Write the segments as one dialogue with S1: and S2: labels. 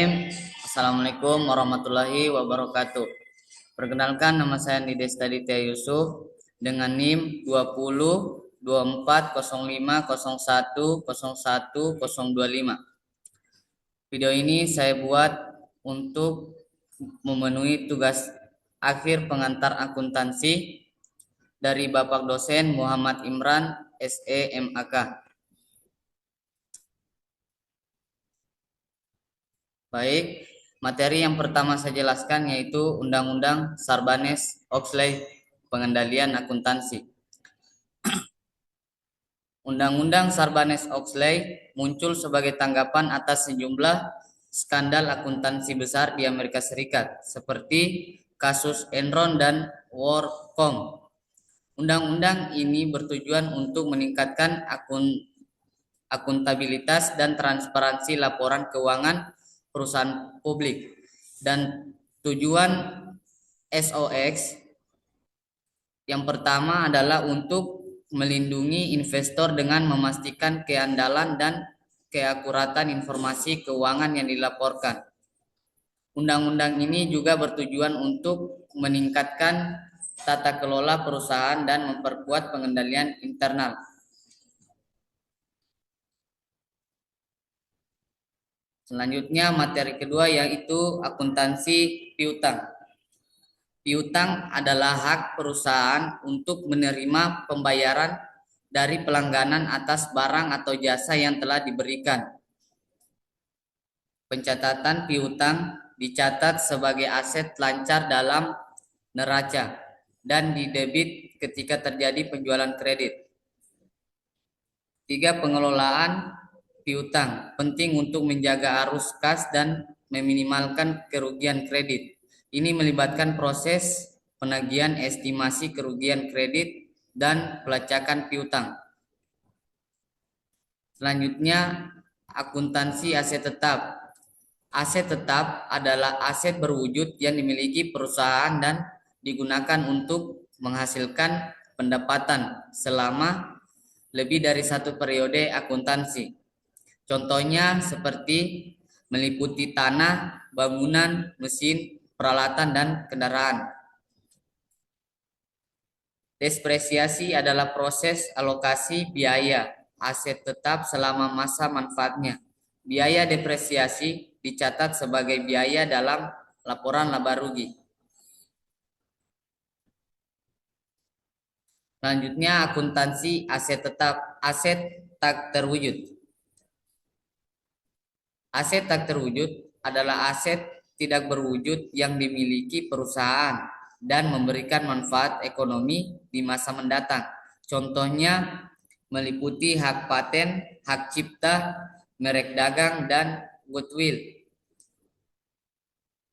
S1: Assalamualaikum warahmatullahi wabarakatuh. Perkenalkan, nama saya Nides Aditya Yusuf dengan NIM 20 24 05 01 01 Video ini saya buat untuk memenuhi tugas akhir pengantar akuntansi dari Bapak dosen Muhammad Imran SE MAK. Baik, materi yang pertama saya jelaskan yaitu Undang-Undang Sarbanes-Oxley Pengendalian Akuntansi. Undang-Undang Sarbanes-Oxley muncul sebagai tanggapan atas sejumlah skandal akuntansi besar di Amerika Serikat, seperti kasus Enron dan WorldCom. Undang-undang ini bertujuan untuk meningkatkan akuntabilitas dan transparansi laporan keuangan perusahaan publik, dan tujuan SOX yang pertama adalah untuk melindungi investor dengan memastikan keandalan dan keakuratan informasi keuangan yang dilaporkan. Undang-undang ini juga bertujuan untuk meningkatkan tata kelola perusahaan dan memperkuat pengendalian internal. Selanjutnya materi kedua yaitu akuntansi piutang. Piutang adalah hak perusahaan untuk menerima pembayaran dari pelangganan atas barang atau jasa yang telah diberikan. Pencatatan piutang dicatat sebagai aset lancar dalam neraca dan didebit ketika terjadi penjualan kredit. 3. Pengelolaan piutang penting untuk menjaga arus kas dan meminimalkan kerugian kredit. Ini melibatkan proses penagihan estimasi kerugian kredit dan pelacakan piutang. Selanjutnya, akuntansi aset tetap. Aset tetap adalah aset berwujud yang dimiliki perusahaan dan digunakan untuk menghasilkan pendapatan selama lebih dari satu periode akuntansi. Contohnya seperti meliputi tanah, bangunan, mesin, peralatan, dan kendaraan. Depresiasi adalah proses alokasi biaya aset tetap selama masa manfaatnya. Biaya depresiasi dicatat sebagai biaya dalam laporan laba rugi. Selanjutnya akuntansi aset tetap, aset tak terwujud. Aset tak terwujud adalah aset tidak berwujud yang dimiliki perusahaan dan memberikan manfaat ekonomi di masa mendatang. Contohnya meliputi hak paten, hak cipta, merek dagang, dan goodwill.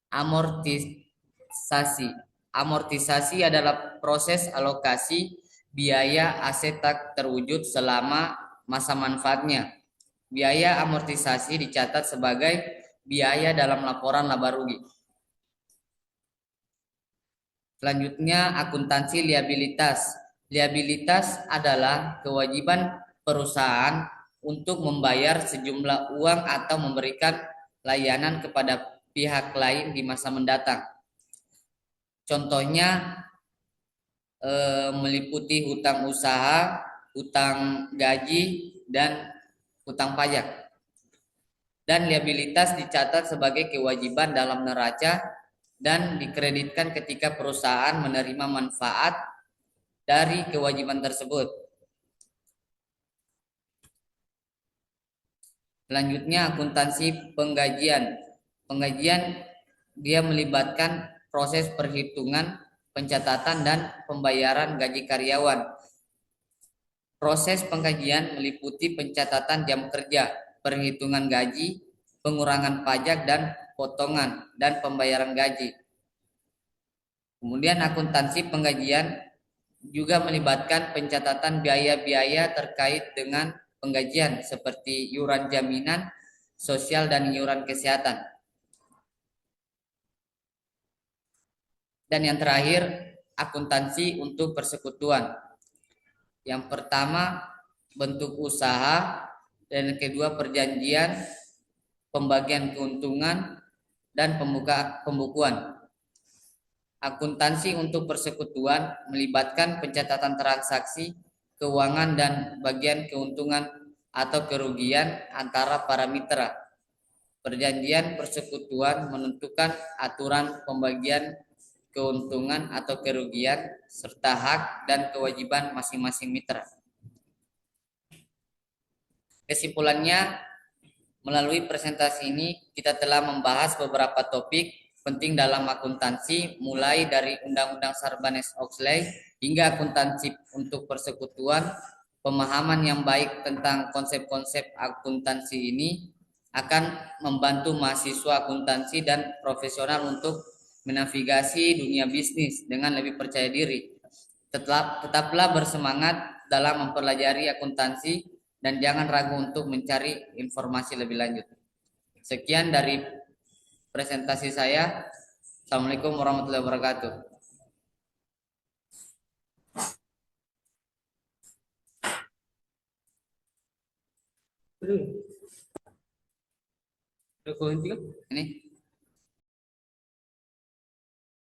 S1: Amortisasi. Amortisasi adalah proses alokasi biaya aset tak terwujud selama masa manfaatnya. Biaya amortisasi dicatat sebagai biaya dalam laporan laba rugi. Selanjutnya akuntansi liabilitas. Liabilitas adalah kewajiban perusahaan untuk membayar sejumlah uang atau memberikan layanan kepada pihak lain di masa mendatang. Contohnya meliputi hutang usaha, hutang gaji, dan hutang pajak. Dan liabilitas dicatat sebagai kewajiban dalam neraca dan dikreditkan ketika perusahaan menerima manfaat dari kewajiban tersebut. Selanjutnya akuntansi penggajian. Penggajian dia melibatkan proses perhitungan, pencatatan, dan pembayaran gaji karyawan. Proses penggajian meliputi pencatatan jam kerja, perhitungan gaji, pengurangan pajak dan potongan, dan pembayaran gaji. Kemudian akuntansi penggajian juga melibatkan pencatatan biaya-biaya terkait dengan penggajian seperti iuran jaminan sosial dan iuran kesehatan. Dan yang terakhir, akuntansi untuk persekutuan. Yang pertama bentuk usaha, dan kedua perjanjian pembagian keuntungan, dan pembukuan. Akuntansi untuk persekutuan melibatkan pencatatan transaksi keuangan dan bagian keuntungan atau kerugian antara para mitra. Perjanjian persekutuan menentukan aturan pembagian keuntungan atau kerugian serta hak dan kewajiban masing-masing mitra. Kesimpulannya, melalui presentasi ini kita telah membahas beberapa topik penting dalam akuntansi, mulai dari Undang-Undang Sarbanes-Oxley hingga akuntansi untuk persekutuan. Pemahaman yang baik tentang konsep-konsep akuntansi ini akan membantu mahasiswa akuntansi dan profesional untuk menavigasi dunia bisnis dengan lebih percaya diri. Tetaplah bersemangat dalam mempelajari akuntansi dan jangan ragu untuk mencari informasi lebih lanjut. Sekian dari presentasi saya. Assalamualaikum warahmatullahi wabarakatuh. Ini